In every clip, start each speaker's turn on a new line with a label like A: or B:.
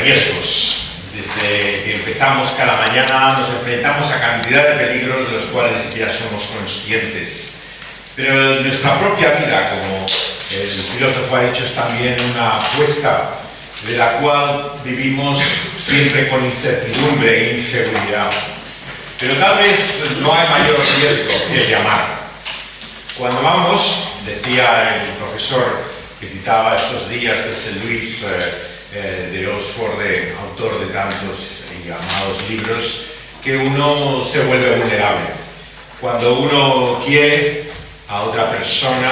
A: riesgos. Desde que empezamos cada mañana nos enfrentamos a cantidad de peligros de los cuales ni siquiera somos conscientes. Pero nuestra propia vida, como el filósofo ha dicho, es también una apuesta de la cual vivimos siempre con incertidumbre e inseguridad. Pero tal vez no hay mayor riesgo que el llamar. Cuando vamos, decía el profesor que citaba estos días de St. Louis de Oxford, autor de tantos y amados libros, que uno se vuelve vulnerable. Cuando uno quiere a otra persona,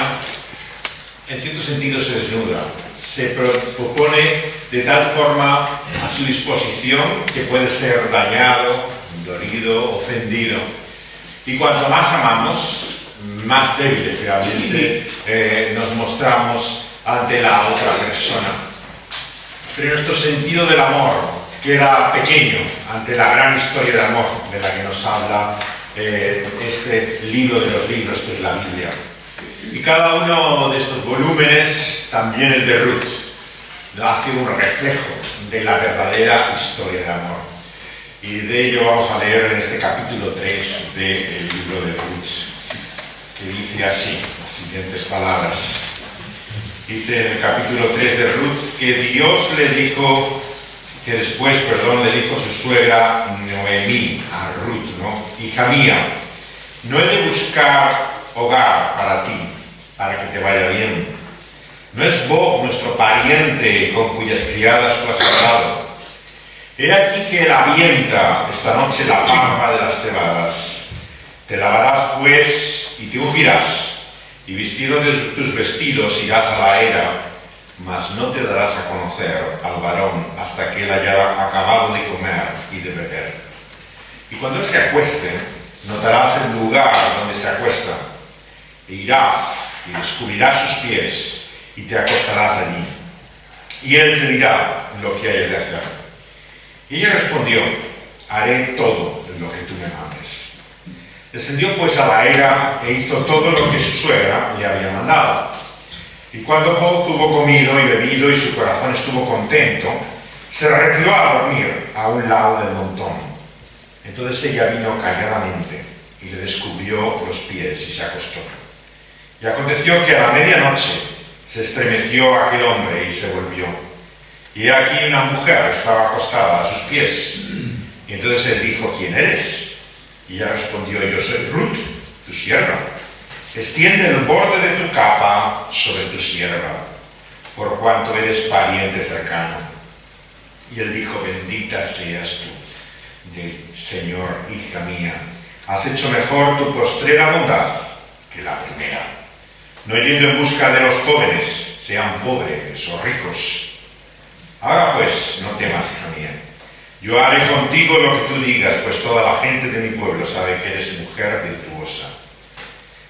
A: en cierto sentido se desnuda, se propone de tal forma a su disposición que puede ser dañado, dolido, ofendido. Y cuanto más amamos, más débiles realmente nos mostramos ante la otra persona. Pero nuestro sentido del amor queda pequeño ante la gran historia de amor de la que nos habla este libro de los libros, que es la Biblia. Y cada uno de estos volúmenes, también el de Ruth, hace un reflejo de la verdadera historia de amor. Y de ello vamos a leer en este capítulo 3 del libro de Ruth, que dice así, las siguientes palabras. Dice en el capítulo 3 de Ruth que Dios le dijo, le dijo su suegra Noemí a Ruth, ¿no? Hija mía, no he de buscar hogar para ti, para que te vaya bien. ¿No es Boaz nuestro pariente con cuyas criadas tú has casado? He aquí que él avienta esta noche la pampa de las cebadas. Te lavarás pues y te ungirás, y vestido de tus vestidos irás a la era, mas no te darás a conocer al varón hasta que él haya acabado de comer y de beber. Y cuando él se acueste, notarás el lugar donde se acuesta, e irás y descubrirás sus pies, y te acostarás allí. Y él te dirá lo que hayas de hacer. Y ella respondió, haré todo lo que tú me mandes. Descendió pues a la era e hizo todo lo que su suegra le había mandado. Y cuando Boaz hubo comido y bebido y su corazón estuvo contento, se retiró a dormir a un lado del montón. Entonces ella vino calladamente y le descubrió los pies y se acostó. Y aconteció que a la medianoche se estremeció aquel hombre y se volvió. Y aquí una mujer estaba acostada a sus pies. Y entonces él dijo, ¿quién eres? Y ella respondió, yo soy Ruth, tu sierva. Extiende el borde de tu capa sobre tu sierva, por cuanto eres pariente cercano. Y él dijo, bendita seas tú del Señor, hija mía. Has hecho mejor tu postrera bondad que la primera. No yendo en busca de los jóvenes, sean pobres o ricos. Ahora pues, no temas, hija mía. Yo haré contigo lo que tú digas, pues toda la gente de mi pueblo sabe que eres mujer virtuosa.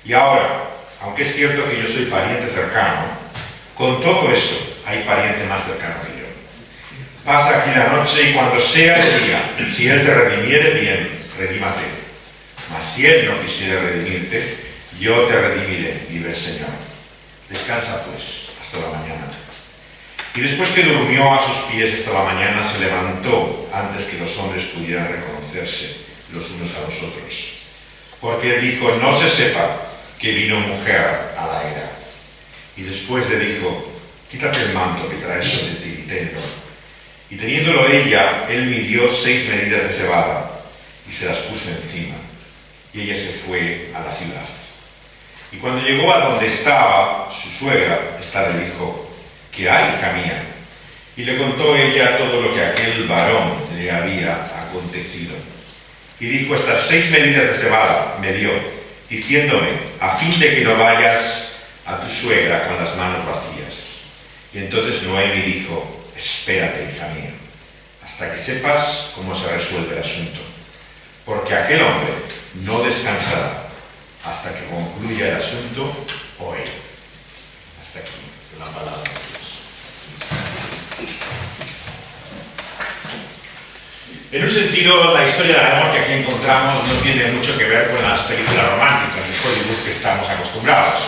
A: Y ahora, aunque es cierto que yo soy pariente cercano, con todo eso hay pariente más cercano que yo. Pasa aquí la noche y cuando sea de día, si él te redimiere, bien, redímate. Mas si él no quisiere redimirte, yo te redimiré, vive el Señor. Descansa pues hasta la mañana. Y después que durmió a sus pies hasta la mañana, se levantó antes que los hombres pudieran reconocerse los unos a los otros. Porque dijo, no se sepa que vino mujer a la era. Y después le dijo, quítate el manto que traes sobre ti y tenlo. Y teniéndolo ella, él midió 6 medidas de cebada y se las puso encima. Y ella se fue a la ciudad. Y cuando llegó a donde estaba su suegra, ésta le dijo, ¿qué hay, hija mía? Y le contó ella todo lo que aquel varón le había acontecido. Y dijo, estas 6 medidas de cebada me dio, diciéndome, a fin de que no vayas a tu suegra con las manos vacías. Y entonces Noemi dijo, espérate, hija mía, hasta que sepas cómo se resuelve el asunto, porque aquel hombre no descansará hasta que concluya el asunto hoy. Hasta aquí la palabra de Dios. En un sentido, la historia del amor que aquí encontramos no tiene mucho que ver con las películas románticas de Hollywood que estamos acostumbrados.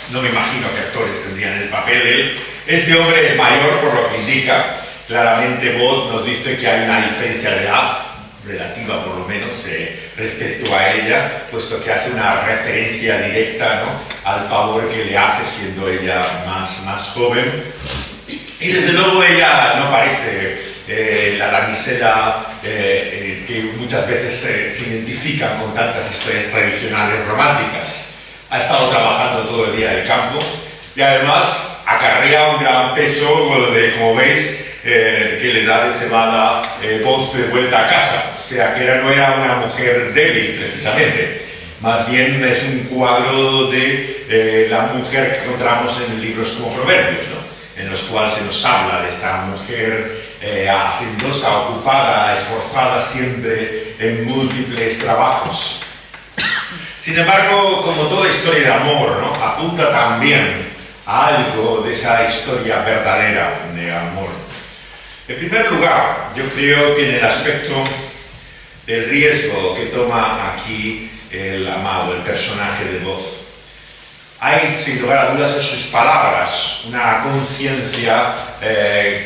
A: No me imagino qué actores tendrían el papel de él. Este hombre es mayor, por lo que indica Claramente Boz nos dice que hay una diferencia de edad, relativa por lo menos, respecto a ella, puesto que hace una referencia directa, ¿no?, al favor que le hace siendo ella más joven. Y desde luego ella no parece la damisela que muchas veces se identifican con tantas historias tradicionales románticas. Ha estado trabajando todo el día de campo y además acarrea un gran peso de, como veis, que le da de cebada Boz de vuelta a casa. O sea, que no era una mujer débil, precisamente. Más bien es un cuadro de la mujer que encontramos en libros como Proverbios, ¿no?, en los cuales se nos habla de esta mujer hacendosa, ocupada, esforzada siempre en múltiples trabajos. Sin embargo, como toda historia de amor, ¿no?, apunta también a algo de esa historia verdadera de amor. En primer lugar, yo creo que en el aspecto del riesgo que toma aquí el amado, el personaje de Boz, hay, sin lugar a dudas, en sus palabras una conciencia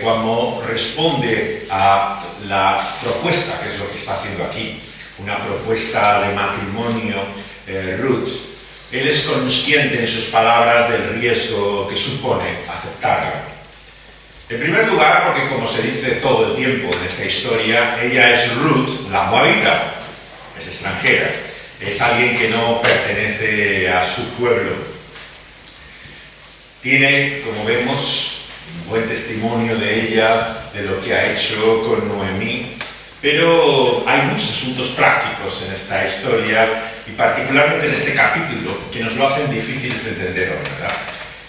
A: cuando responde a la propuesta, que es lo que está haciendo aquí, una propuesta de matrimonio, Ruth. Él es consciente en sus palabras del riesgo que supone aceptarla. En primer lugar, porque como se dice todo el tiempo en esta historia, ella es Ruth, la moabita, es extranjera, es alguien que no pertenece a su pueblo. Tiene, como vemos, un buen testimonio de ella, de lo que ha hecho con Noemí, pero hay muchos asuntos prácticos en esta historia y particularmente en este capítulo que nos lo hacen difíciles de entender, ¿verdad?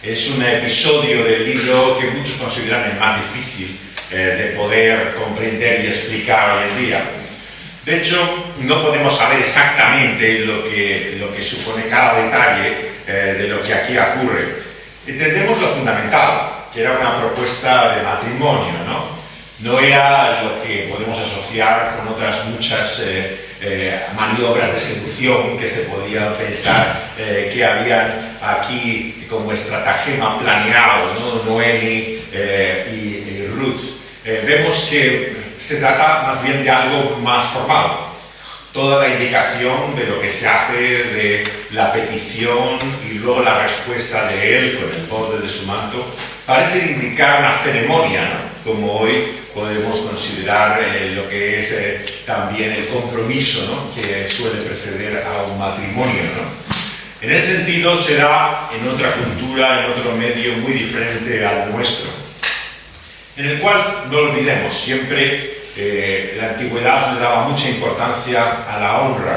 A: Es un episodio del libro que muchos consideran el más difícil de poder comprender y explicar hoy en día. De hecho, no podemos saber exactamente lo que supone cada detalle de lo que aquí ocurre. Entendemos lo fundamental, que era una propuesta de matrimonio, ¿no? No era lo que podemos asociar con otras muchas maniobras de seducción que se podían pensar que habían aquí como estratagema planeado, ¿no?, Noemi y Ruth. Vemos que se trata más bien de algo más formal. Toda la indicación de lo que se hace, de la petición y luego la respuesta de él con el borde de su manto, parece indicar una ceremonia, ¿no?, como hoy podemos considerar lo que es también el compromiso, ¿no?, que suele preceder a un matrimonio, ¿no? En ese sentido se da en otra cultura, en otro medio muy diferente al nuestro, en el cual, no lo olvidemos, siempre la antigüedad le daba mucha importancia a la honra,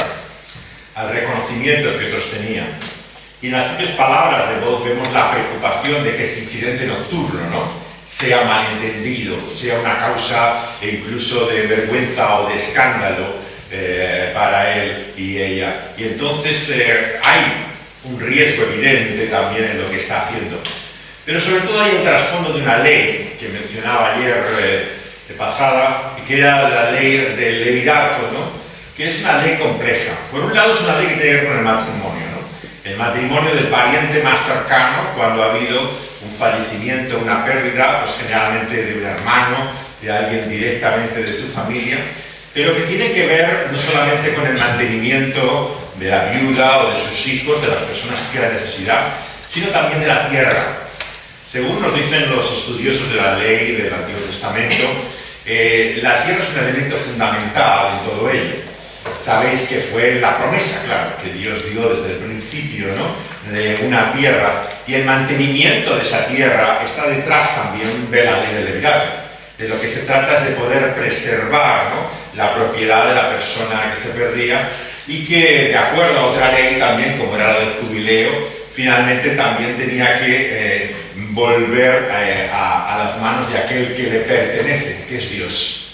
A: al reconocimiento que otros tenían. Y en las propias palabras de Boz vemos la preocupación de que este incidente nocturno, ¿no?, sea malentendido, sea una causa incluso de vergüenza o de escándalo para él y ella. Y entonces hay un riesgo evidente también en lo que está haciendo. Pero sobre todo hay un trasfondo de una ley que mencionaba ayer de pasada, que era la ley del levirato, ¿no?, que es una ley compleja. Por un lado es una ley que tiene que ver con el matrimonio, ¿no?, el matrimonio del pariente más cercano cuando ha habido un fallecimiento, una pérdida, pues generalmente de un hermano, de alguien directamente de tu familia, pero que tiene que ver no solamente con el mantenimiento de la viuda o de sus hijos, de las personas que quedan en necesidad, sino también de la tierra. Según nos dicen los estudiosos de la ley del Antiguo Testamento, la tierra es un elemento fundamental en todo ello. Sabéis que fue la promesa, claro, que Dios dio desde el principio, ¿no?, de una tierra, y el mantenimiento de esa tierra está detrás también de la ley del levirato. De lo que se trata es de poder preservar, ¿no?, la propiedad de la persona que se perdía, y que, de acuerdo a otra ley también, como era la del jubileo, finalmente también tenía que volver a las manos de aquel que le pertenece, que es Dios.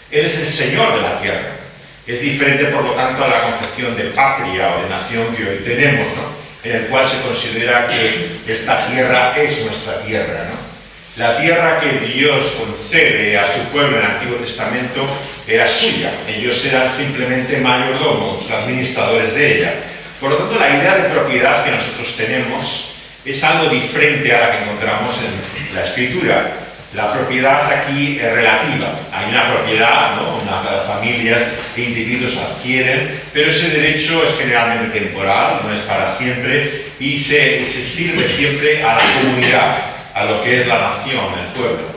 A: Él es el Señor de la tierra. Es diferente, por lo tanto, a la concepción de patria o de nación que hoy tenemos, ¿no?, en el cual se considera que esta tierra es nuestra tierra, ¿no? La tierra que Dios concede a su pueblo en el Antiguo Testamento era suya. Ellos eran simplemente mayordomos, administradores de ella. Por lo tanto, la idea de propiedad que nosotros tenemos es algo diferente a la que encontramos en la Escritura. La propiedad aquí es relativa. Hay una propiedad, ¿no? Unas familias e individuos adquieren, pero ese derecho es generalmente temporal, no es para siempre, y se sirve siempre a la comunidad, a lo que es la nación, el pueblo.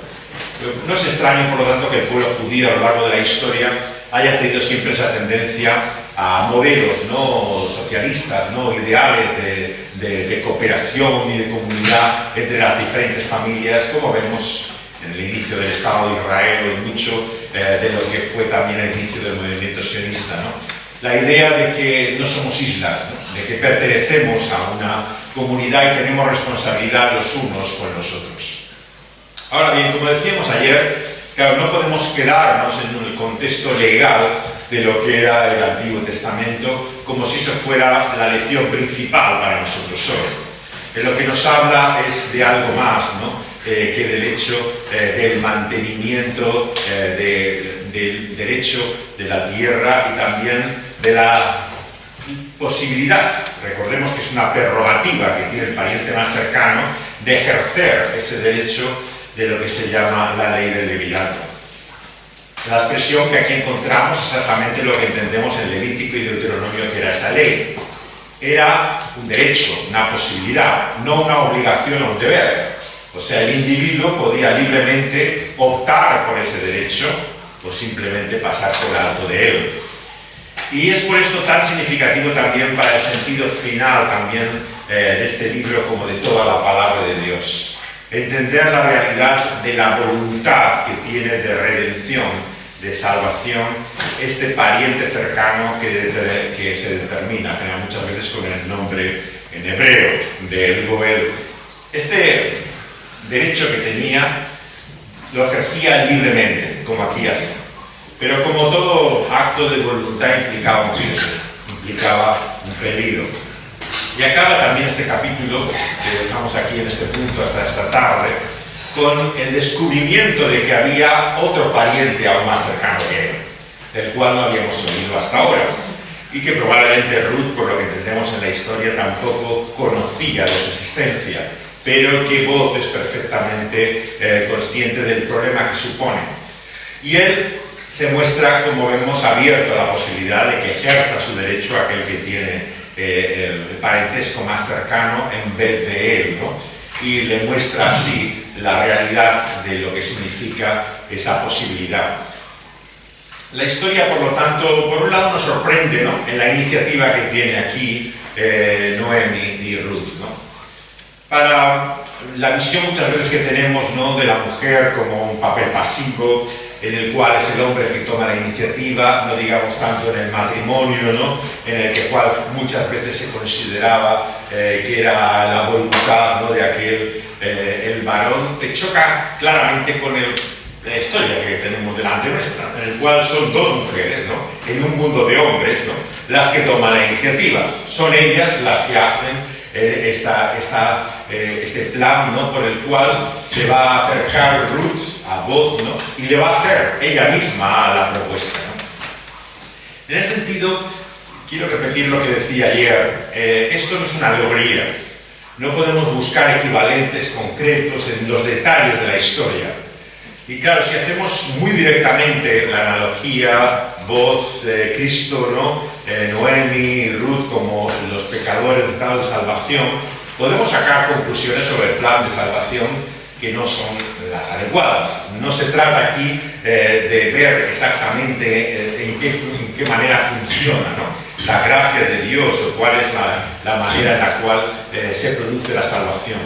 A: No es extraño, por lo tanto, que el pueblo judío a lo largo de la historia haya tenido siempre esa tendencia a modelos, ¿no? Socialistas, ¿no? Ideales de cooperación y de comunidad entre las diferentes familias, como vemos en el inicio del Estado de Israel o en mucho de lo que fue también el inicio del movimiento sionista, ¿no? La idea de que no somos islas, ¿no? De que pertenecemos a una comunidad y tenemos responsabilidad los unos con los otros. Ahora bien, como decíamos ayer, claro, no podemos quedarnos en el contexto legal de lo que era el Antiguo Testamento como si eso fuera la lección principal para nosotros hoy. Lo que nos habla es de algo más, ¿no? Que del hecho del mantenimiento del derecho de la tierra y también de la posibilidad, recordemos que es una prerrogativa que tiene el pariente más cercano, de ejercer ese derecho de lo que se llama la ley del levirato. La expresión que aquí encontramos es exactamente lo que entendemos en Levítico y Deuteronomio que era esa ley. Era un derecho, una posibilidad, no una obligación o un deber. O sea, el individuo podía libremente optar por ese derecho o simplemente pasar por alto de él. Y es por esto tan significativo también para el sentido final también de este libro como de toda la palabra de Dios. Entender la realidad de la voluntad que tiene de redención, de salvación, este pariente cercano que se determina muchas veces con el nombre en hebreo de Goel. Este derecho que tenía lo ejercía libremente, como aquí hace. Pero como todo acto de voluntad implicaba un riesgo, implicaba un peligro. Y acaba también este capítulo, que dejamos aquí en este punto hasta esta tarde, con el descubrimiento de que había otro pariente aún más cercano que él, del cual no habíamos oído hasta ahora, y que probablemente Ruth, por lo que entendemos en la historia, tampoco conocía de su existencia, pero que Booz es perfectamente consciente del problema que supone. Y él se muestra, como vemos, abierto a la posibilidad de que ejerza su derecho a aquel que tiene el parentesco más cercano en vez de él, ¿no? Y le muestra así la realidad de lo que significa esa posibilidad. La historia, por lo tanto, por un lado nos sorprende, ¿no? En la iniciativa que tiene aquí Noemi y Ruth, ¿no? Para la visión muchas veces que tenemos, ¿no? De la mujer como un papel pasivo, en el cual es el hombre el que toma la iniciativa, no digamos tanto en el matrimonio, ¿no? En el cual muchas veces se consideraba que era la voluntad, ¿no? De aquel, el varón, que choca claramente con la historia que tenemos delante nuestra, en el cual son dos mujeres, ¿no? En un mundo de hombres, ¿no? Las que toman la iniciativa. Son ellas las que hacen este plan, ¿no? Por el cual se va a acercar Ruth a Booz, ¿no? Y le va a hacer ella misma la propuesta, ¿no? En ese sentido, quiero repetir lo que decía ayer. Esto no es una alegoría. No podemos buscar equivalentes concretos en los detalles de la historia. Y claro, si hacemos muy directamente la analogía Booz, Cristo, ¿no? Noemi, Ruth como los pecadores de tal salvación, podemos sacar conclusiones sobre el plan de salvación que no son las adecuadas. No se trata aquí de ver exactamente en qué manera funciona, ¿no? La gracia de Dios o cuál es la manera en la cual se produce la salvación.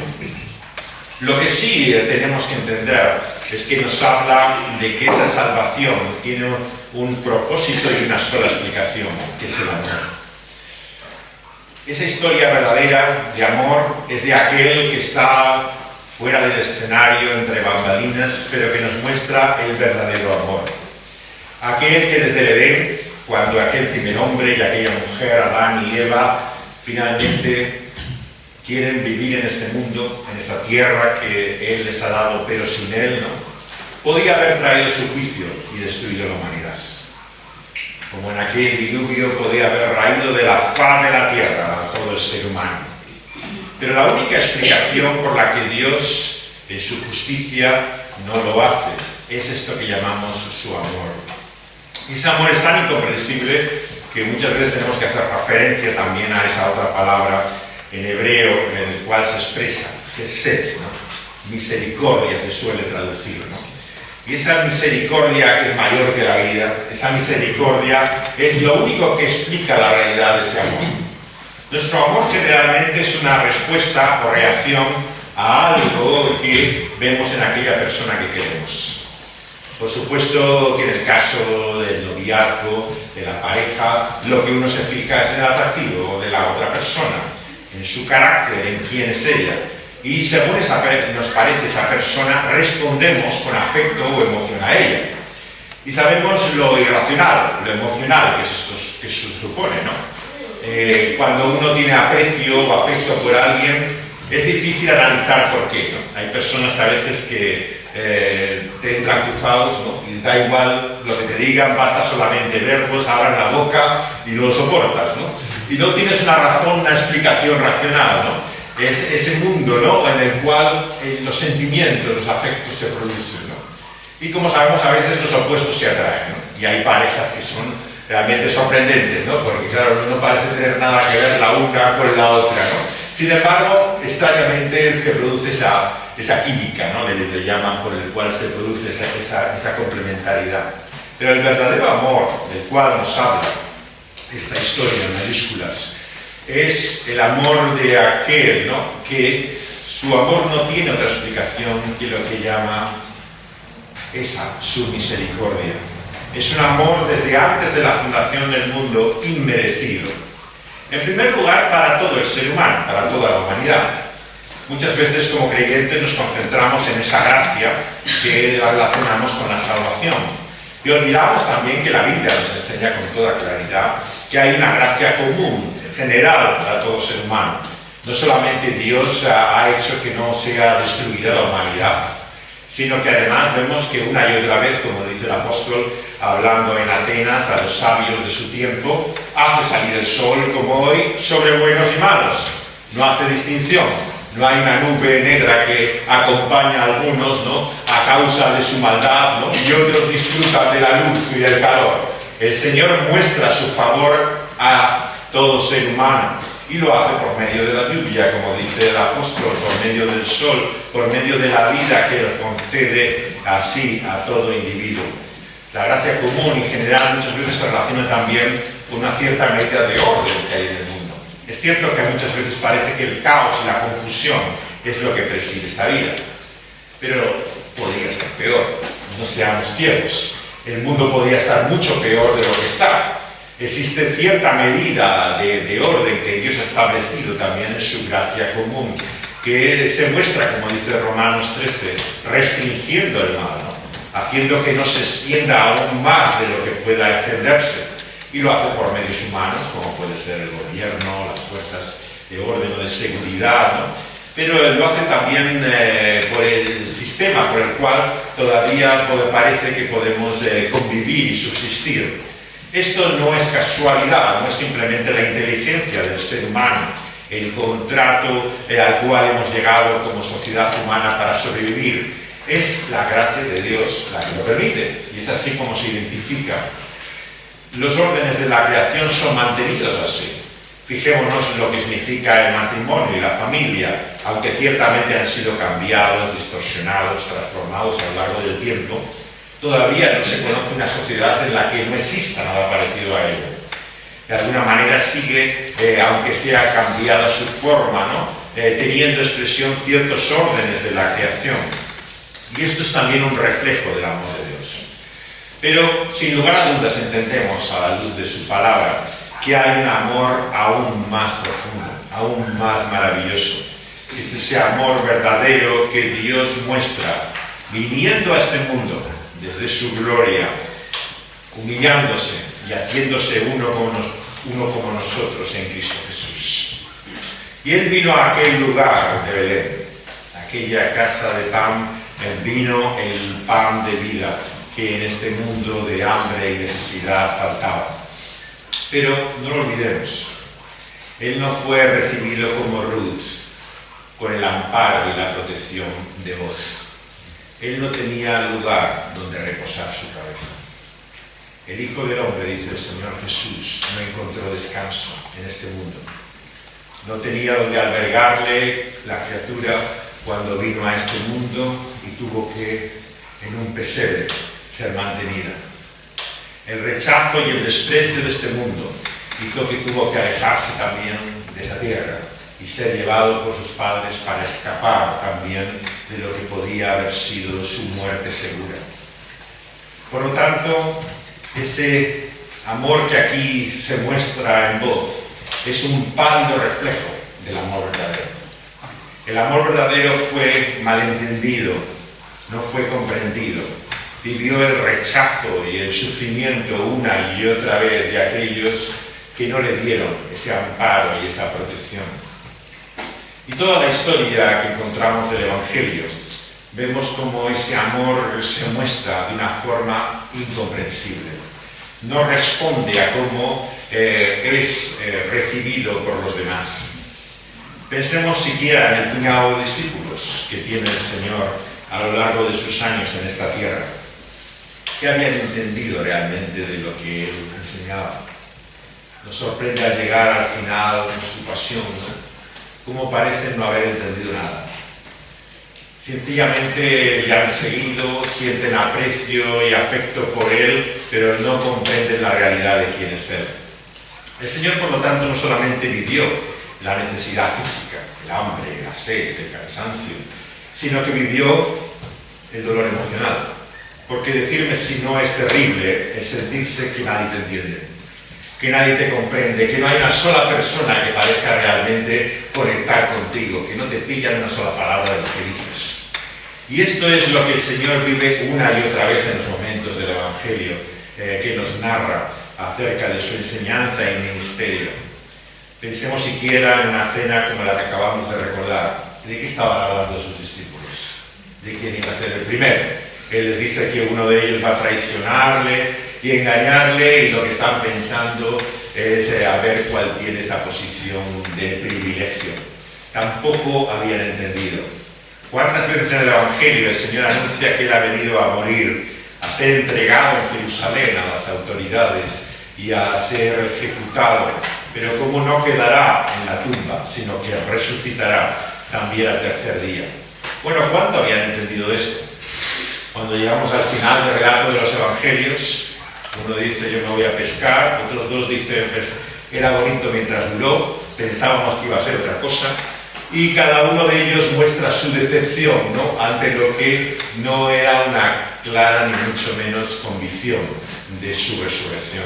A: Lo que sí tenemos que entender es que nos habla de que esa salvación tiene un propósito y una sola explicación, que es el amor. Esa historia verdadera de amor es de aquel que está fuera del escenario, entre bambalinas, pero que nos muestra el verdadero amor. Aquel que desde el Edén, cuando aquel primer hombre y aquella mujer, Adán y Eva, finalmente quieren vivir en este mundo, en esta tierra que Él les ha dado, pero sin Él, ¿no? Podía haber traído su juicio y destruido la humanidad. Como en aquel diluvio podía haber raído de la faz de la tierra a todo el ser humano. Pero la única explicación por la que Dios, en su justicia, no lo hace. Es esto que llamamos su amor. Y ese amor es tan incomprensible que muchas veces tenemos que hacer referencia también a esa otra palabra en hebreo en el cual se expresa, que es set, ¿no? Misericordia se suele traducir, ¿no? Y esa misericordia que es mayor que la vida, esa misericordia es lo único que explica la realidad de ese amor. Nuestro amor generalmente es una respuesta o reacción a algo que vemos en aquella persona que queremos. Por supuesto que en el caso del noviazgo, de la pareja, lo que uno se fija es en el atractivo de la otra persona, en su carácter, en quién es ella. Y según nos parece esa persona, respondemos con afecto o emoción a ella. Y sabemos lo irracional, lo emocional que se supone, ¿no? Cuando uno tiene aprecio o afecto por alguien, es difícil analizar por qué, ¿no? Hay personas a veces que te entran cruzados, ¿no? Y da igual lo que te digan, basta solamente verlos, abran la boca y lo soportas, ¿no? Y no tienes una razón, una explicación racional, ¿no? Es ese mundo, ¿no? En el cual los sentimientos, los afectos se producen, ¿no? Y como sabemos, a veces los opuestos se atraen, ¿no? Y hay parejas que son realmente sorprendentes, ¿no? Porque claro, no parece tener nada que ver la una con la otra, ¿no? Sin embargo, extrañamente se produce esa química, ¿no? Le llaman, por el cual se produce esa complementariedad. Pero el verdadero amor del cual nos habla esta historia en mayúsculas es el amor de aquel, ¿no? Que su amor no tiene otra explicación que lo que llama su misericordia. Es un amor desde antes de la fundación del mundo inmerecido. En primer lugar, para todo el ser humano, para toda la humanidad. Muchas veces como creyentes nos concentramos en esa gracia que la relacionamos con la salvación. Y olvidamos también que la Biblia nos enseña con toda claridad que hay una gracia común, general para todo ser humano. No solamente Dios ha hecho que no sea destruida la humanidad, sino que además vemos que una y otra vez, como dice el apóstol, hablando en Atenas a los sabios de su tiempo, hace salir el sol como hoy sobre buenos y malos. No hace distinción. No hay una nube negra que acompaña a algunos, ¿no? A causa de su maldad, ¿no? Y otros disfrutan de la luz y del calor. El Señor muestra su favor a todo ser humano y lo hace por medio de la lluvia, como dice el apóstol, por medio del sol, por medio de la vida que Él concede así a todo individuo. La gracia común y general muchas veces se relaciona también con una cierta medida de orden que hay en el mundo. Es cierto que muchas veces parece que el caos y la confusión es lo que preside esta vida, pero podría ser peor, no seamos ciegos. El mundo podría estar mucho peor de lo que está. Existe cierta medida de orden que Dios ha establecido también en su gracia común, que se muestra, como dice Romanos 13, restringiendo el mal, ¿no? Haciendo que no se extienda aún más de lo que pueda extenderse. Y lo hace por medios humanos, como puede ser el gobierno, las fuerzas de orden o de seguridad, ¿no? Pero lo hace también por el sistema por el cual todavía parece que podemos convivir y subsistir. Esto no es casualidad, no es simplemente la inteligencia del ser humano, el contrato al cual hemos llegado como sociedad humana para sobrevivir. Es la gracia de Dios la que lo permite, y es así como se identifica. Los órdenes de la creación son mantenidos así. Fijémonos en lo que significa el matrimonio y la familia, aunque ciertamente han sido cambiados, distorsionados, transformados a lo largo del tiempo. Todavía no se conoce una sociedad en la que no exista nada parecido a ello. De alguna manera sigue, aunque sea cambiada su forma, ¿no? Teniendo expresión ciertos órdenes de la creación. Y esto es también un reflejo del amor de Dios. Pero, sin lugar a dudas, entendemos a la luz de su palabra que hay un amor aún más profundo, aún más maravilloso. Que es ese amor verdadero que Dios muestra viniendo a este mundo desde su gloria, humillándose y haciéndose uno como nosotros en Cristo Jesús. Y Él vino a aquel lugar de Belén, aquella casa de pan, vino el pan de vida que en este mundo de hambre y necesidad faltaba. Pero no lo olvidemos, Él no fue recibido como Ruth, con el amparo y la protección de voz. Él no tenía lugar donde reposar su cabeza. El Hijo del Hombre, dice el Señor Jesús, no encontró descanso en este mundo. No tenía donde albergarle la criatura cuando vino a este mundo y tuvo que, en un pesebre, ser mantenida. El rechazo y el desprecio de este mundo hizo que tuvo que alejarse también de esa tierra y ser llevado por sus padres para escapar también de lo que podía haber sido su muerte segura. Por lo tanto, ese amor que aquí se muestra en voz es un pálido reflejo del amor verdadero. El amor verdadero fue malentendido, no fue comprendido. Vivió el rechazo y el sufrimiento una y otra vez de aquellos que no le dieron ese amparo y esa protección. Y toda la historia que encontramos del Evangelio, vemos cómo ese amor se muestra de una forma incomprensible. No responde a cómo es recibido por los demás. Pensemos siquiera en el puñado de discípulos que tiene el Señor a lo largo de sus años en esta tierra. ¿Qué habían entendido realmente de lo que Él enseñaba? Nos sorprende al llegar al final de su pasión, ¿no? Cómo parecen no haber entendido nada. Sencillamente le han seguido, sienten aprecio y afecto por Él, pero no comprenden la realidad de quién es Él. El Señor, por lo tanto, no solamente vivió la necesidad física, el hambre, la sed, el cansancio, sino que vivió el dolor emocional. Porque decirme si no es terrible el sentirse que nadie te entiende, que nadie te comprende, que no hay una sola persona que parezca realmente conectar contigo, que no te pillan una sola palabra de lo que dices. Y esto es lo que el Señor vive una y otra vez en los momentos del Evangelio que nos narra acerca de su enseñanza y ministerio. Pensemos siquiera en una cena como la que acabamos de recordar. ¿De qué estaban hablando sus discípulos? ¿De quién iba a ser el primero? Él les dice que uno de ellos va a traicionarle y engañarle, y lo que están pensando es a ver cuál tiene esa posición de privilegio. Tampoco habían entendido. ¿Cuántas veces en el Evangelio el Señor anuncia que Él ha venido a morir, a ser entregado en Jerusalén a las autoridades y a ser ejecutado? Pero cómo no quedará en la tumba, sino que resucitará también al tercer día. Bueno, ¿cuánto habían entendido esto? Cuando llegamos al final del relato de los Evangelios, uno dice, yo me voy a pescar, otros dos dicen, pues, era bonito mientras duró, pensábamos que iba a ser otra cosa, y cada uno de ellos muestra su decepción, ¿no?, ante lo que no era una clara ni mucho menos convicción de su resurrección.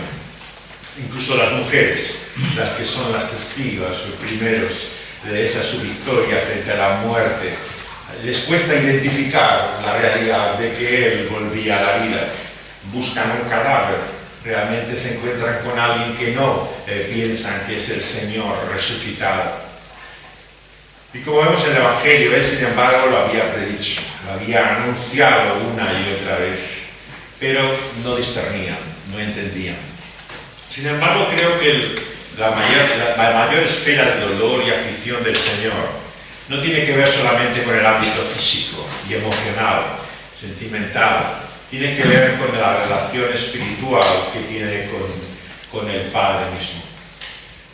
A: Incluso las mujeres, las que son las testigos, los primeros de esa su victoria frente a la muerte, les cuesta identificar la realidad de que Él volvía a la vida. Buscan un cadáver, realmente se encuentran con alguien que no piensan que es el Señor resucitado. Y como vemos en el Evangelio, Él, sin embargo, lo había predicho, lo había anunciado una y otra vez, pero no discernían, no entendían. Sin embargo, creo que la mayor esfera de dolor y aflicción del Señor no tiene que ver solamente con el ámbito físico y emocional, sentimental, tiene que ver con la relación espiritual que tiene con el Padre mismo.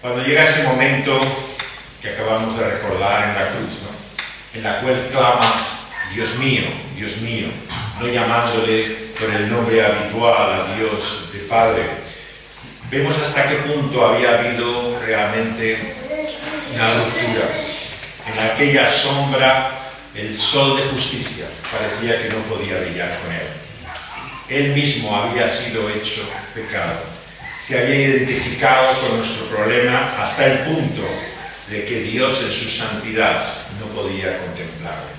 A: Cuando llega ese momento que acabamos de recordar en la cruz, ¿no?, en la cual clama, Dios mío, no llamándole por el nombre habitual a Dios de Padre, vemos hasta qué punto había habido realmente una ruptura. En aquella sombra, el sol de justicia parecía que no podía brillar con Él. Él mismo había sido hecho pecado. Se había identificado con nuestro problema hasta el punto de que Dios en su santidad no podía contemplarle.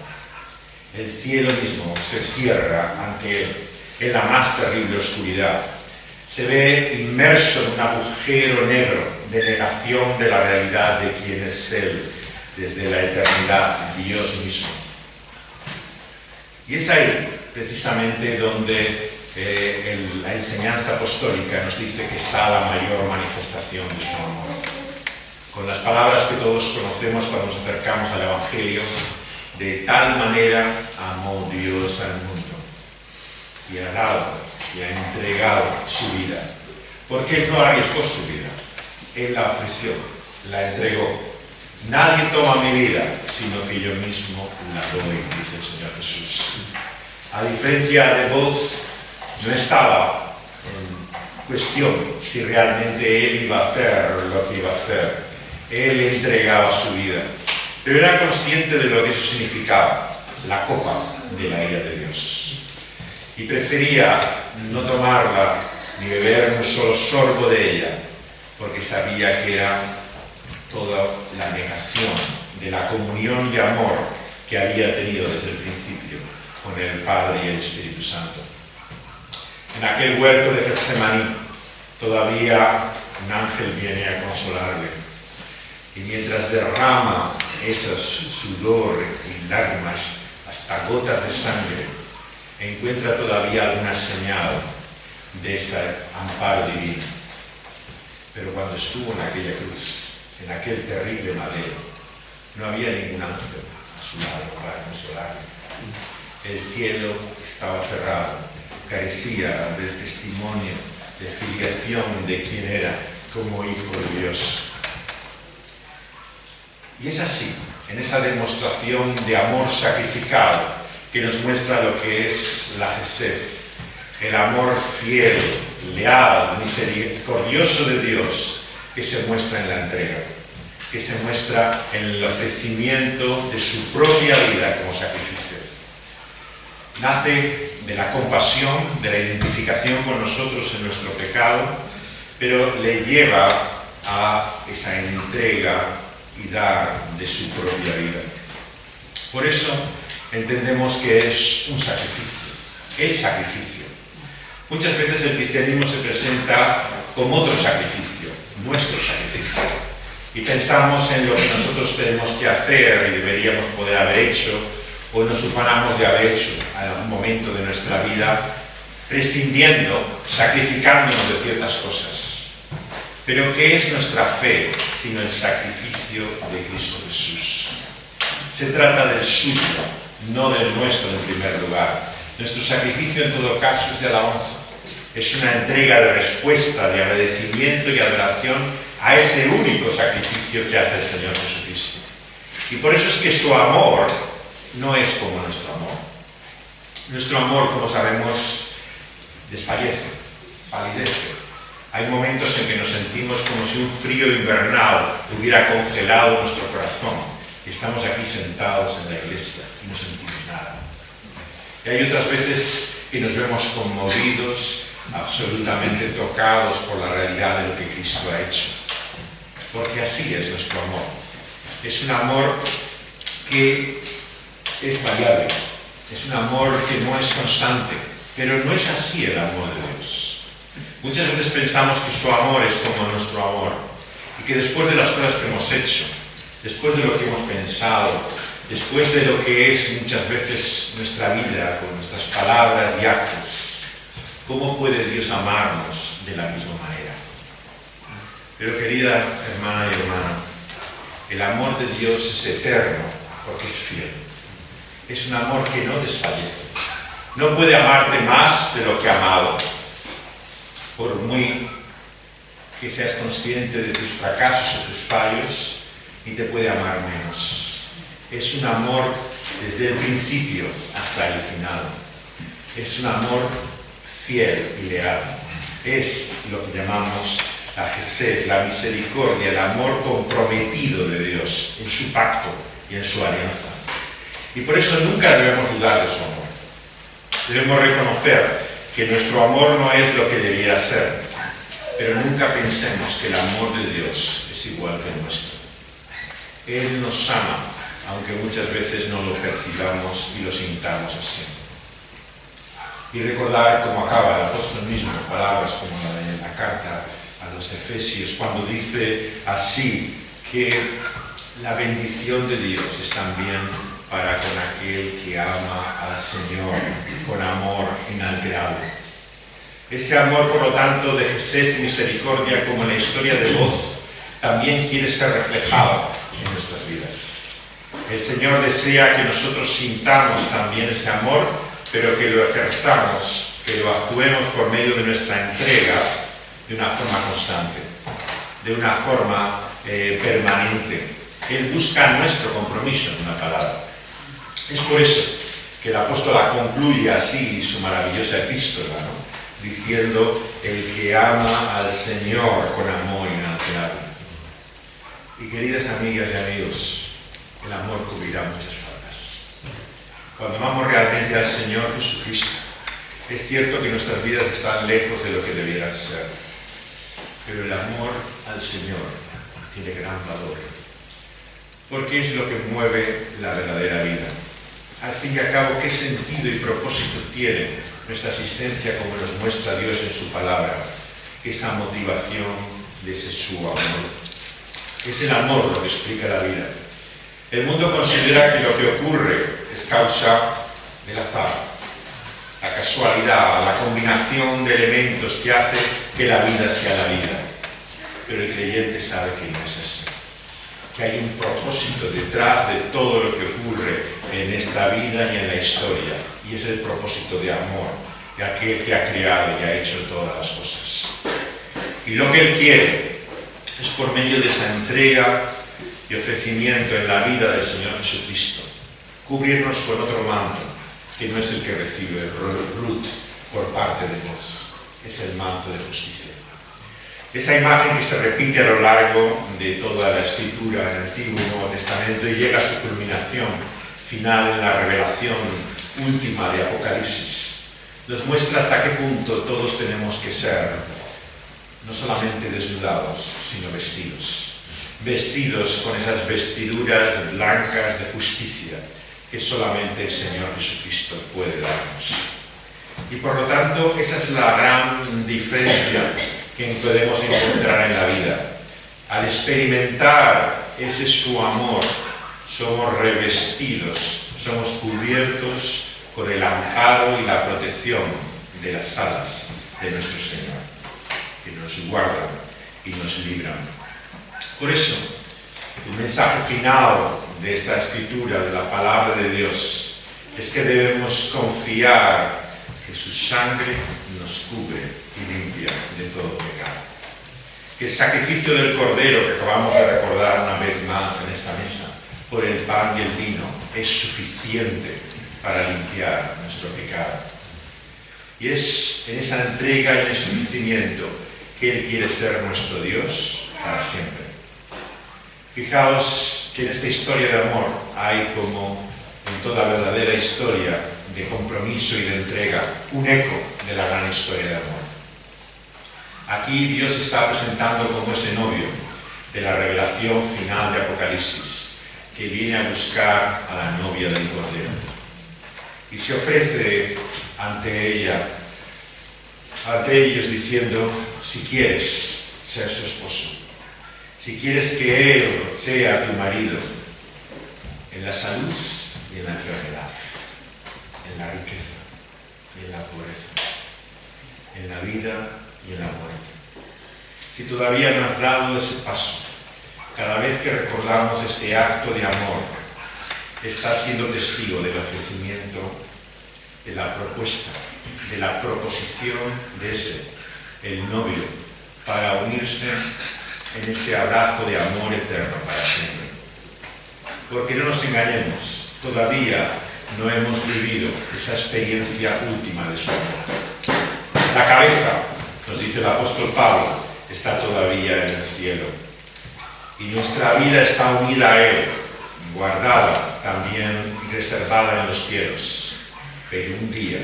A: El cielo mismo se cierra ante Él en la más terrible oscuridad. Se ve inmerso en un agujero negro de negación de la realidad de quién es Él desde la eternidad, Dios mismo. Y es ahí precisamente donde la enseñanza apostólica nos dice que está la mayor manifestación de su amor. Con las palabras que todos conocemos cuando nos acercamos al Evangelio, de tal manera amó Dios al mundo y ha dado y ha entregado su vida. Porque Él no arriesgó su vida, Él la ofreció, la entregó. Nadie toma mi vida, sino que yo mismo la doy, dice el Señor Jesús. A diferencia de vos, no estaba en cuestión si realmente Él iba a hacer lo que iba a hacer. Él entregaba su vida, pero era consciente de lo que eso significaba, la copa de la ira de Dios. Y prefería no tomarla ni beber un solo sorbo de ella, porque sabía que era toda la negación de la comunión de amor que había tenido desde el principio con el Padre y el Espíritu Santo. En aquel huerto de Getsemaní todavía un ángel viene a consolarle, y mientras derrama ese sudor y lágrimas hasta gotas de sangre, encuentra todavía alguna señal de ese amparo divino. Pero cuando estuvo en aquella cruz, en aquel terrible madero, no había ningún ángel a su lado para consolarle. El cielo estaba cerrado, carecía del testimonio de filiación de quien era como hijo de Dios. Y es así, en esa demostración de amor sacrificado, que nos muestra lo que es la Gesed, el amor fiel, leal, misericordioso de Dios, que se muestra en la entrega, que se muestra en el ofrecimiento de su propia vida como sacrificio. Nace de la compasión, de la identificación con nosotros en nuestro pecado, pero le lleva a esa entrega y dar de su propia vida. Por eso entendemos que es un sacrificio, el sacrificio. Muchas veces el cristianismo se presenta como otro sacrificio, nuestro sacrificio, y pensamos en lo que nosotros tenemos que hacer y deberíamos poder haber hecho, o nos ufanamos de haber hecho en algún momento de nuestra vida, prescindiendo, sacrificándonos de ciertas cosas. Pero ¿qué es nuestra fe sino el sacrificio de Cristo Jesús? Se trata del suyo, no del nuestro en primer lugar. Nuestro sacrificio en todo caso es de alabanza. Es una entrega de respuesta, de agradecimiento y adoración a ese único sacrificio que hace el Señor Jesucristo. Y por eso es que su amor no es como nuestro amor. Nuestro amor, como sabemos, desfallece, palidece. Hay momentos en que nos sentimos como si un frío invernal hubiera congelado nuestro corazón. Y estamos aquí sentados en la iglesia y no sentimos nada. Y hay otras veces que nos vemos conmovidos, absolutamente tocados por la realidad de lo que Cristo ha hecho. Porque así es nuestro amor. Es un amor que es variable. Es un amor que no es constante. Pero no es así el amor de Dios. Muchas veces pensamos que su amor es como nuestro amor y que después de las cosas que hemos hecho, después de lo que hemos pensado, después de lo que es muchas veces nuestra vida con nuestras palabras y actos, ¿cómo puede Dios amarnos de la misma manera? Pero querida hermana y hermano, el amor de Dios es eterno porque es fiel. Es un amor que no desfallece. No puede amarte más de lo que ha amado. Por muy que seas consciente de tus fracasos o tus fallos, ni te puede amar menos. Es un amor desde el principio hasta el final. Es un amor fiel y leal. Es lo que llamamos la Gesed, la misericordia, el amor comprometido de Dios en su pacto y en su alianza. Y por eso nunca debemos dudar de su amor. Debemos reconocer que nuestro amor no es lo que debiera ser, pero nunca pensemos que el amor de Dios es igual que el nuestro. Él nos ama, aunque muchas veces no lo percibamos y lo sintamos así. Y recordar cómo acaba el apóstol mismo, palabras como la de la carta a los Efesios, cuando dice así, que la bendición de Dios es también para con aquel que ama al Señor con amor inalterable. Ese amor, por lo tanto, de Gesed y misericordia, como en la historia de voz, también quiere ser reflejado en nuestras vidas. El Señor desea que nosotros sintamos también ese amor, pero que lo ejerzamos, que lo actuemos por medio de nuestra entrega de una forma constante, de una forma permanente. Él busca nuestro compromiso, en una palabra. Es por eso que el apóstol concluye así su maravillosa epístola, ¿no? Diciendo: el que ama al Señor con amor inalterable. Y queridas amigas y amigos, el amor cubrirá muchas faltas. Cuando amamos realmente al Señor Jesucristo, es cierto que nuestras vidas están lejos de lo que debieran ser, pero el amor al Señor tiene gran valor, porque es lo que mueve la verdadera vida. Al fin y al cabo, ¿qué sentido y propósito tiene nuestra existencia como nos muestra Dios en su palabra? Esa motivación de ese su amor. Es el amor lo que explica la vida. El mundo considera que lo que ocurre es causa del azar, la casualidad, la combinación de elementos que hace que la vida sea la vida. Pero el creyente sabe que no es así, que hay un propósito detrás de todo lo que ocurre en esta vida y en la historia, y es el propósito de amor de aquel que ha creado y ha hecho todas las cosas. Y lo que Él quiere es, por medio de esa entrega y ofrecimiento en la vida del Señor Jesucristo, cubrirnos con otro manto, que no es el que recibe Ruth por parte de Dios, es el manto de justicia. Esa imagen que se repite a lo largo de toda la Escritura en el Antiguo y Nuevo Testamento y llega a su culminación final en la revelación última de Apocalipsis, nos muestra hasta qué punto todos tenemos que ser no solamente desnudados, sino vestidos con esas vestiduras blancas de justicia que solamente el Señor Jesucristo puede darnos. Y por lo tanto, esa es la gran diferencia que podemos encontrar en la vida. Al experimentar ese su amor, somos revestidos, somos cubiertos con el amparo y la protección de las alas de nuestro Señor, que nos guardan y nos libran. Por eso, el mensaje final de esta Escritura, de la palabra de Dios, es que debemos confiar que su sangre nos cubre y limpia de todo pecado. Que el sacrificio del Cordero que acabamos de recordar una vez más en esta mesa, por el pan y el vino, es suficiente para limpiar nuestro pecado. Y es en esa entrega y en ese ofrecimiento que Él quiere ser nuestro Dios para siempre. Fijaos que en esta historia de amor hay, como en toda verdadera historia de compromiso y de entrega, un eco de la gran historia de amor. Aquí Dios está presentando como ese novio de la revelación final de Apocalipsis, que viene a buscar a la novia del Cordero. Y se ofrece ante ellos diciendo: si quieres ser su esposo, si quieres que Él sea tu marido, en la salud y en la enfermedad, en la riqueza y en la pobreza, en la vida y en la muerte. Si todavía no has dado ese paso, cada vez que recordamos este acto de amor, estás siendo testigo del ofrecimiento, de la propuesta, de la proposición de el novio, para unirse en ese abrazo de amor eterno para siempre. Porque no nos engañemos, todavía no hemos vivido esa experiencia última de su amor. La cabeza, nos dice el apóstol Pablo, está todavía en el cielo. Y nuestra vida está unida a Él, guardada también y reservada en los cielos. Pero un día,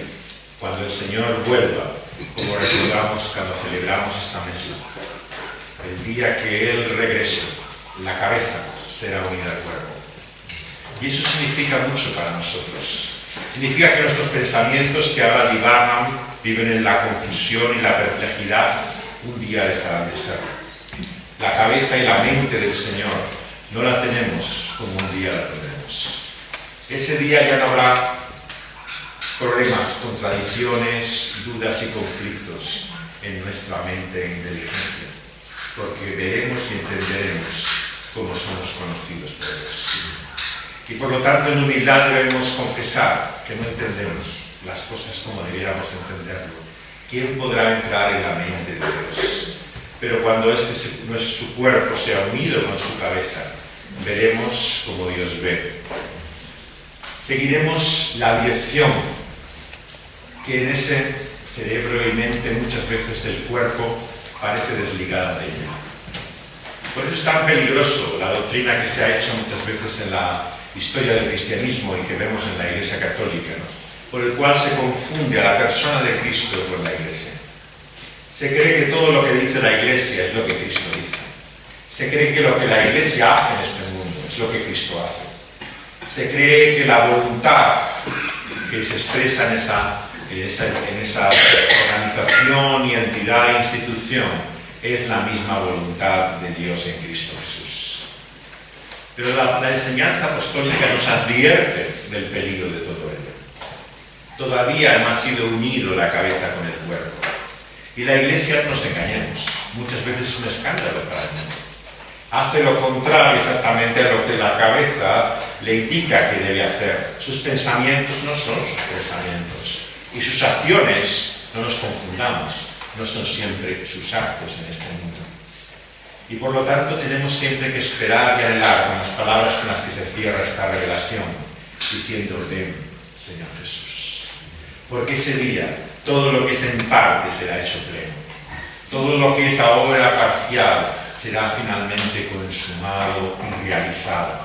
A: cuando el Señor vuelva, como recordamos cuando celebramos esta mesa, el día que Él regrese, la cabeza será unida al cuerpo. Y eso significa mucho para nosotros. Significa que nuestros pensamientos que ahora divagan, viven en la confusión y la perplejidad, un día dejarán de ser. La cabeza y la mente del Señor no la tenemos como un día la tendremos. Ese día ya no habrá problemas, contradicciones, dudas y conflictos en nuestra mente e inteligencia, porque veremos y entenderemos cómo somos conocidos por Dios. Y por lo tanto, en humildad debemos confesar que no entendemos las cosas como debiéramos entenderlo. ¿Quién podrá entrar en la mente de Dios? Pero cuando su cuerpo sea unido con su cabeza, veremos como Dios ve. Seguiremos la dirección que en ese cerebro y mente muchas veces del cuerpo parece desligada de ella. Por eso es tan peligroso la doctrina que se ha hecho muchas veces en la historia del cristianismo y que vemos en la Iglesia Católica, ¿no? Por el cual se confunde a la persona de Cristo con la Iglesia. Se cree que todo lo que dice la Iglesia es lo que Cristo dice. Se cree que lo que la Iglesia hace en este mundo es lo que Cristo hace. Se cree que la voluntad que se expresa en esa organización y entidad e institución es la misma voluntad de Dios en Cristo Jesús. Pero la enseñanza apostólica nos advierte del peligro de todo ello. Todavía no ha sido unido la cabeza con el cuerpo. Y la Iglesia, no nos engañemos, muchas veces es un escándalo para el mundo. Hace lo contrario exactamente a lo que la cabeza le indica que debe hacer. Sus pensamientos no son sus pensamientos. Y sus acciones, no nos confundamos, no son siempre sus actos en este mundo. Y por lo tanto tenemos siempre que esperar y anhelar con las palabras con las que se cierra esta revelación, diciendo: ven, Señor Jesús. Porque ese día todo lo que es en parte será hecho pleno. Todo lo que es ahora parcial será finalmente consumado y realizado.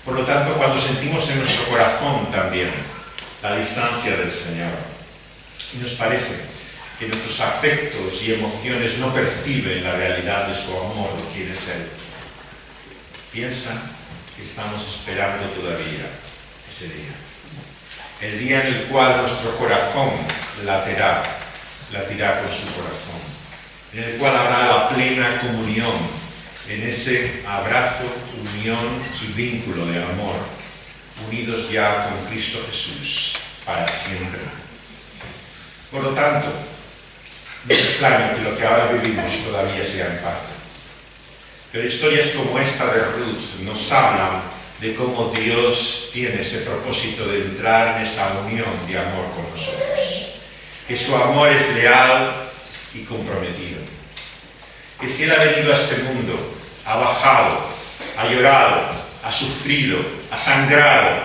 A: Por lo tanto, cuando sentimos en nuestro corazón también la distancia del Señor y nos parece que nuestros afectos y emociones no perciben la realidad de su amor, de quién es Él, piensa que estamos esperando todavía ese día. El día en el cual nuestro corazón latirá con su corazón, en el cual habrá la plena comunión, en ese abrazo, unión y vínculo de amor, unidos ya con Cristo Jesús para siempre. Por lo tanto, no es extraño que lo que ahora vivimos todavía sea en parte. Pero historias como esta de Ruth nos hablan de cómo Dios tiene ese propósito de entrar en esa unión de amor con nosotros. Que su amor es leal y comprometido. Que si Él ha venido a este mundo, ha bajado, ha llorado, ha sufrido, ha sangrado,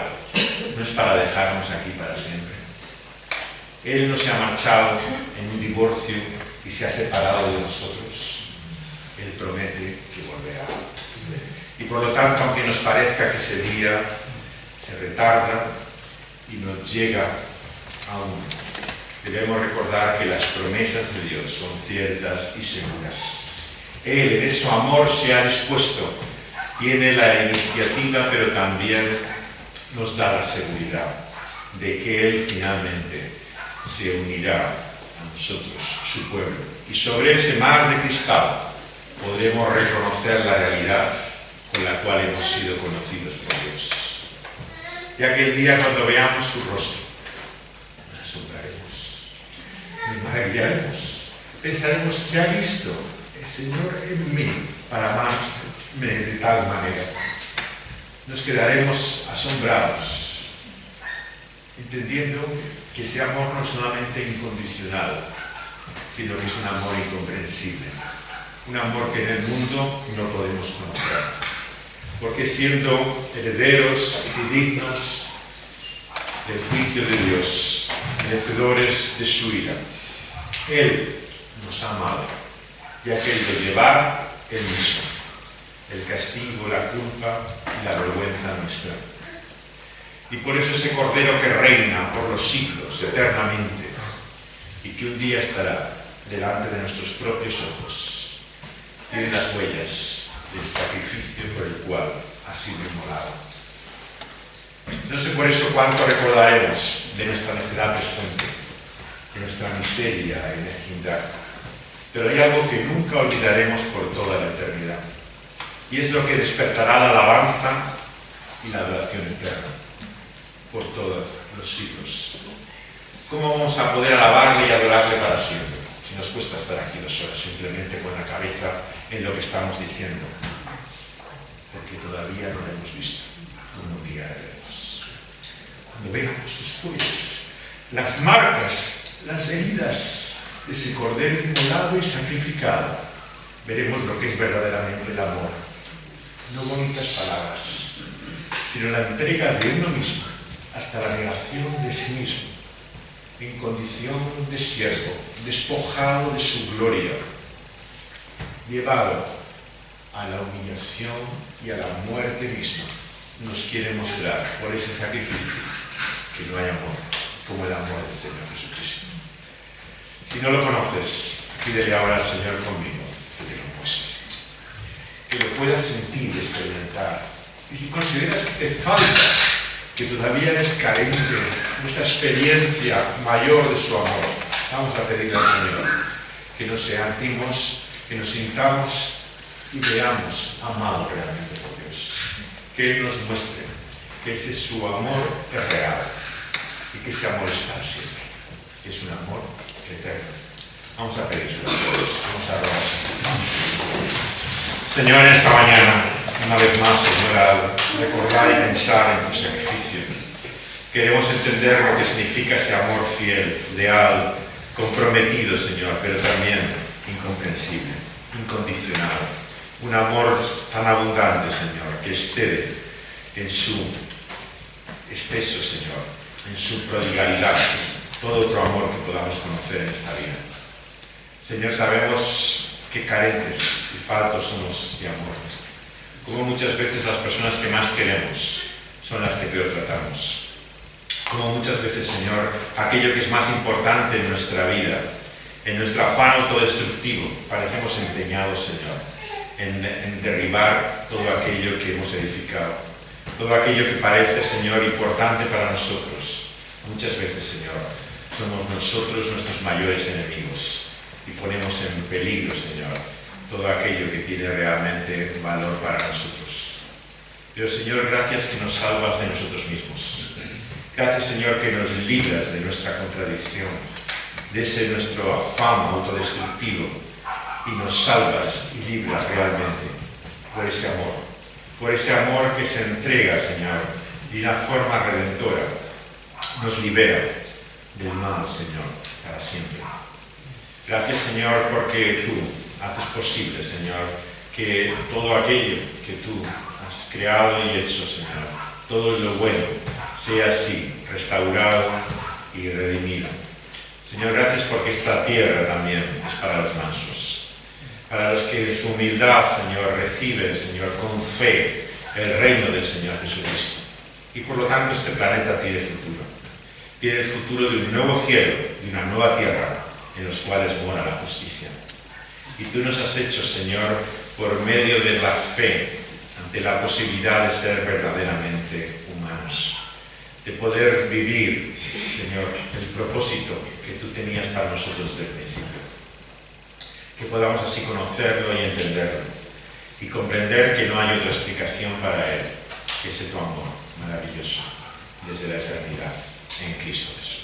A: no es para dejarnos aquí para siempre. Él no se ha marchado en un divorcio y se ha separado de nosotros. Él promete que volverá. Y por lo tanto, aunque nos parezca que ese día se retarda y no llega aún, debemos recordar que las promesas de Dios son ciertas y seguras. Él en su amor se ha dispuesto, tiene la iniciativa, pero también nos da la seguridad de que Él finalmente se unirá a nosotros, su pueblo. Y sobre ese mar de cristal podremos reconocer la realidad con la cual hemos sido conocidos por Dios. Y aquel día, cuando veamos su rostro, nos asombraremos, nos maravillaremos, pensaremos: ¿qué ha visto el Señor en mí para amarme de tal manera? Nos quedaremos asombrados, entendiendo que ese amor no es solamente incondicional, sino que es un amor incomprensible, un amor que en el mundo no podemos conocer. Porque siendo herederos y dignos del juicio de Dios, merecedores de su ira, Él nos ha amado y ha querido llevar Él mismo el castigo, la culpa y la vergüenza nuestra. Y por eso ese Cordero que reina por los siglos eternamente y que un día estará delante de nuestros propios ojos, tiene las huellas del sacrificio por el cual ha sido inmolado. No sé por eso cuánto recordaremos de nuestra necedad presente, de nuestra miseria y mezquindad, pero hay algo que nunca olvidaremos por toda la eternidad, y es lo que despertará la alabanza y la adoración eterna por todos los siglos. ¿Cómo vamos a poder alabarle y adorarle para siempre si nos cuesta estar aquí 2 horas simplemente con la cabeza en lo que estamos diciendo? Porque todavía no lo hemos visto. como un día de Dios. Cuando veamos sus huellas, las marcas, las heridas de ese cordero inmolado y sacrificado, veremos lo que es verdaderamente el amor. No bonitas palabras, sino la entrega de uno mismo hasta la negación de sí mismo, en condición de siervo, despojado de su gloria, llevado a la humillación y a la muerte misma. Nos quiere mostrar por ese sacrificio que no hay amor como el amor del Señor Jesucristo. Si no lo conoces, pídele ahora al Señor conmigo que te lo muestre, que lo puedas sentir y experimentar. Y si consideras que te falta, que todavía eres carente de esa experiencia mayor de su amor, vamos a pedirle al Señor que nos sentimos, que nos sintamos y veamos amados realmente por Dios. Que Él nos muestre que ese su amor es real y que ese amor es para siempre, que es un amor eterno. Vamos a pedírselo a todos, vamos a rogar. Señor, en esta mañana, una vez más, Señor, al recordar y pensar en tu sacrificio, queremos entender lo que significa ese amor fiel, leal, comprometido, Señor, pero también incomprensible, incondicional. Un amor tan abundante, Señor, que excede en su exceso, Señor, en su prodigalidad, todo otro amor que podamos conocer en esta vida. Señor, sabemos que carentes y faltos somos de amor. Como muchas veces las personas que más queremos son las que peor tratamos. Como muchas veces, Señor, aquello que es más importante en nuestra vida, en nuestro afán autodestructivo, parecemos empeñados, Señor, en derribar todo aquello que hemos edificado, todo aquello que parece, Señor, importante para nosotros. Muchas veces, Señor, somos nosotros nuestros mayores enemigos y ponemos en peligro, Señor, todo aquello que tiene realmente valor para nosotros. Pero, Señor, gracias que nos salvas de nosotros mismos. Gracias, Señor, que nos libras de nuestra contradicción, de ese nuestro afán autodestructivo, y nos salvas y libras realmente por ese amor que se entrega, Señor, de una forma redentora, nos libera del mal, Señor, para siempre. Gracias, Señor, porque tú haces posible, Señor, que todo aquello que tú has creado y hecho, Señor, todo lo bueno, sea así, restaurado y redimido. Señor, gracias porque esta tierra también es para los mansos, para los que en su humildad, Señor, reciben, Señor, con fe el reino del Señor Jesucristo. Y por lo tanto este planeta tiene futuro. Tiene el futuro de un nuevo cielo, de una nueva tierra, en los cuales mora la justicia. Y tú nos has hecho, Señor, por medio de la fe, ante la posibilidad de ser verdaderamente humanos, de poder vivir, Señor, el propósito que tú tenías para nosotros desde el principio. Que podamos así conocerlo y entenderlo, y comprender que no hay otra explicación para él que ese tu amor maravilloso desde la eternidad en Cristo Jesús.